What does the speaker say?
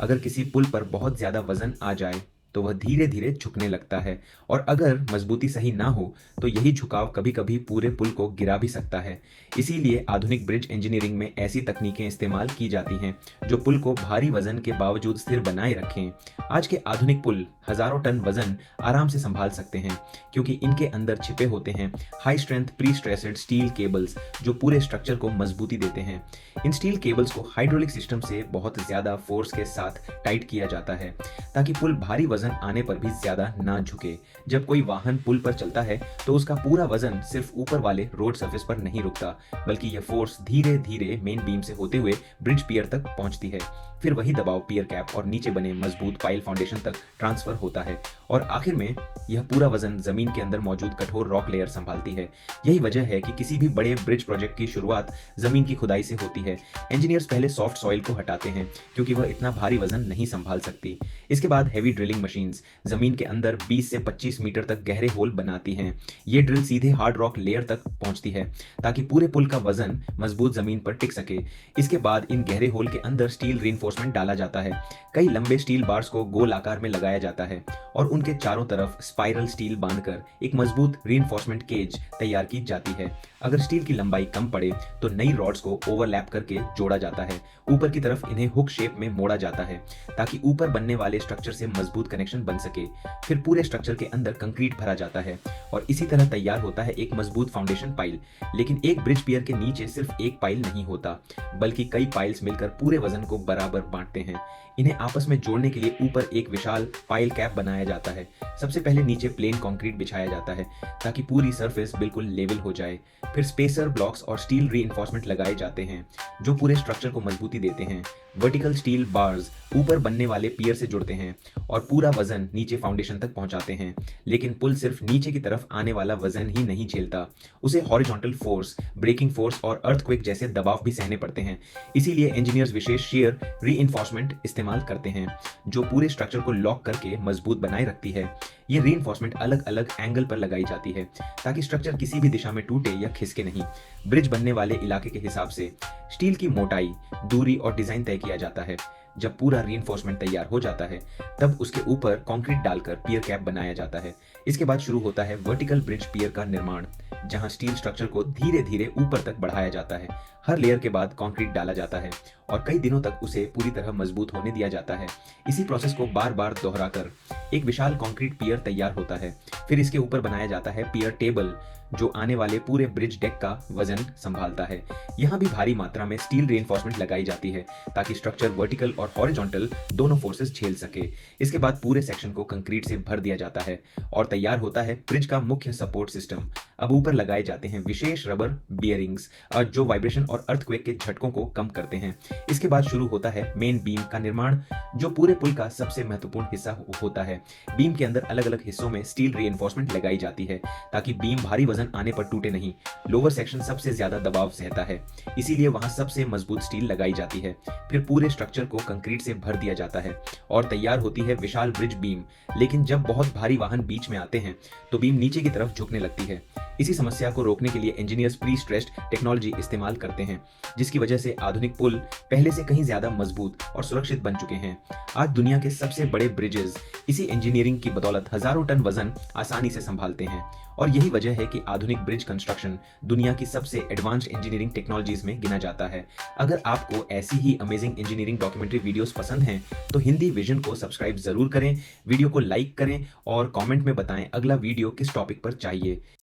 अगर किसी पुल पर बहुत ज़्यादा वज़न आ जाए, तो वह धीरे-धीरे झुकने लगता है और अगर मज़बूती सही ना हो, तो यही झुकाव कभी-कभी पूरे पुल को गिरा भी सकता है। इसीलिए आधुनिक ब्रिज इंजीनियरिंग में ऐसी तकनीकें इस्तेमाल की जाती हैं, जो पुल को भारी वज़न के बावजूद स्थिर बनाए रखें। आज के आधुनिक पुल हज़ारों टन वज़न आराम से सँभाल सकते हैं, क्योंकि इनके अंदर छिपे होते हैं high strength pre stressed steel cables, जो पूरे स्ट्रक्चर को मज़बूती देते हैं। इन स्टील केबल्स को हाइड्रोलिक सिस्टम से बहुत ज़्यादा फोर्स के साथ टाइट किया जाता है, ताकि पुल भारी वजन आने पर भी ज्यादा ना झुके। जब कोई वाहन पुल पर चलता है, तो उसका पूरा वजन सिर्फ ऊपर वाले रोड सरफेस पर नहीं रुकता, बल्कि यह फोर्स धीरे धीरे मेन बीम से होते हुए ब्रिज पियर तक पहुंचती है। फिर वही दबाव पियर कैप और नीचे बने मजबूत पाइल फाउंडेशन तक ट्रांसफर होता है और आखिर में यह पूरा वजन जमीन के अंदर मौजूद कठोर रॉक लेयर संभालती है। यही वजह है कि किसी भी बड़े ब्रिज प्रोजेक्ट की शुरुआत जमीन की खुदाई से होती है। इंजीनियर्स पहले सॉफ्ट सॉइल को हटाते हैं, क्योंकि वह इतना भारी वजन नहीं संभाल सकती। इसके बाद हेवी ड्रिलिंग मशीन्स जमीन के अंदर 20 से 25 मीटर तक गहरे होल बनाती हैं। ये ड्रिल सीधे हार्ड रॉक लेयर तक पहुंचती है, ताकि पूरे पुल का वजन मजबूत जमीन पर टिक सके। इसके बाद इन गहरे होल के अंदर स्टील रीइंफोर्समेंट डाला जाता है। कई लंबे स्टील बार्स को गोल आकार में लगाया जाता है और उनके चारों तरफ स्पाइरल स्टील बांधकर एक मजबूत रीइंफोर्समेंट केज तैयार की जाती है। अगर स्टील की लंबाई कम पड़े, तो नई रॉड्स को ओवरलैप करके जोड़ा जाता है। ऊपर की तरफ इन्हें हुक शेप में मोड़ा जाता है, ताकि ऊपर बनने वाले स्ट्रक्चर से मजबूत कनेक्शन बन सके। फिर पूरे स्ट्रक्चर के अंदर कंक्रीट भरा जाता है और इसी तरह तैयार होता है एक मजबूत फाउंडेशन पाइल। लेकिन एक ब्रिज पियर के नीचे सिर्फ एक पाइल नहीं होता, बल्कि कई पाइल्स मिलकर पूरे वजन को बराबर बांटते हैं। इन्हें आपस में जोड़ने के लिए ऊपर एक विशाल पाइल कैप बनाया जाता है। सबसे पहले नीचे प्लेन कंक्रीट बिछाया जाता है, ताकि पूरी सरफेस बिल्कुल लेवल हो जाए। फिर स्पेसर ब्लॉक्स और स्टील रीइंफोर्समेंट लगाए जाते हैं, जो पूरे स्ट्रक्चर को मजबूती देते हैं। वर्टिकल स्टील बार्स ऊपर बनने वाले पियर से जुड़ते हैं और पूरा वजन नीचे फाउंडेशन तक पहुंचाते हैं। लेकिन पुल सिर्फ नीचे की तरफ आने वाला वजन ही नहीं झेलता, उसे हॉरिजॉन्टल फोर्स, ब्रेकिंग फोर्स और अर्थक्वेक जैसे दबाव भी सहने पड़ते हैं। इसीलिए इंजीनियर्स विशेष शेयर रीइंफोर्समेंट इस्तेमाल करते हैं, जो पूरे स्ट्रक्चर को लॉक करके मजबूत बनाए रखती है। ये रीइंफोर्समेंट अलग अलग एंगल पर लगाई जाती है, ताकि स्ट्रक्चर किसी भी दिशा में टूटे या खिसके नहीं। ब्रिज बनने वाले इलाके के हिसाब से स्टील की मोटाई, दूरी और डिजाइन तय किया जाता है। जब पूरा रीइंफोर्समेंट तैयार हो जाता है, तब उसके ऊपर कंक्रीट डालकर पियर कैप बनाया जाता है। इसके बाद शुरू होता है वर्टिकल ब्रिज पियर का निर्माण, जहां स्टील स्ट्रक्चर को धीरे धीरे ऊपर तक बढ़ाया जाता है। हर लेयर के बाद कंक्रीट डाला जाता है और कई दिनों तक उसे पूरी तरह मजबूत होने दिया जाता है। इसी प्रोसेस को बार बार दोहराकर एक विशाल कंक्रीट पियर तैयार होता है। फिर इसके ऊपर बनाया जाता है पियर टेबल, जो आने वाले पूरे ब्रिज डेक का वजन संभालता है। यहाँ भी भारी मात्रा में स्टील रीइंफोर्समेंट लगाई जाती है, ताकि स्ट्रक्चर वर्टिकल और हॉरिजॉन्टल दोनों फोर्सेस झेल सके। इसके बाद पूरे सेक्शन को कंक्रीट से भर दिया जाता है और तैयार होता है ब्रिज का मुख्य सपोर्ट सिस्टम। अब ऊपर लगाए जाते हैं विशेष रबर बियरिंग्स, जो वाइब्रेशन और अर्थक्वेक के झटकों को कम करते हैं। इसके बाद शुरू होता है मेन बीम का निर्माण, जो पूरे पुल का सबसे महत्वपूर्ण हिस्सा होता है। बीम के अंदर अलग अलग हिस्सों में स्टील रीइंफोर्समेंट लगाई जाती है, ताकि बीम भारी वजन आने पर टूटे नहीं। लोअर सेक्शन सबसे ज्यादा दबाव सहता है, इसीलिए वहां सबसे मजबूत स्टील लगाई जाती है। फिर पूरे स्ट्रक्चर को कंक्रीट से भर दिया जाता है और तैयार होती है विशाल ब्रिज बीम। लेकिन जब बहुत भारी वाहन बीच में आते हैं, तो बीम नीचे की तरफ झुकने लगती है। इसी समस्या को रोकने के लिए इंजीनियर्स प्री स्ट्रेस्ड टेक्नोलॉजी इस्तेमाल करते हैं, जिसकी वजह से आधुनिक पुल पहले से कहीं ज्यादा मजबूत और सुरक्षित बन चुके हैं। आज दुनिया के सबसे बड़े ब्रिजेस इसी इंजीनियरिंग की बदौलत हजारों टन वजन आसानी से संभालते हैं। और यही वजह है कि आधुनिक ब्रिज कंस्ट्रक्शन दुनिया की सबसे एडवांस्ड इंजीनियरिंग टेक्नोलॉजीज में गिना जाता है। अगर आपको ऐसी ही अमेजिंग इंजीनियरिंग डॉक्यूमेंट्री वीडियोस पसंद हैं, तो हिंदी विजन को सब्सक्राइब जरूर करें, वीडियो को लाइक करें और कमेंट में बताएं अगला वीडियो किस टॉपिक पर चाहिए।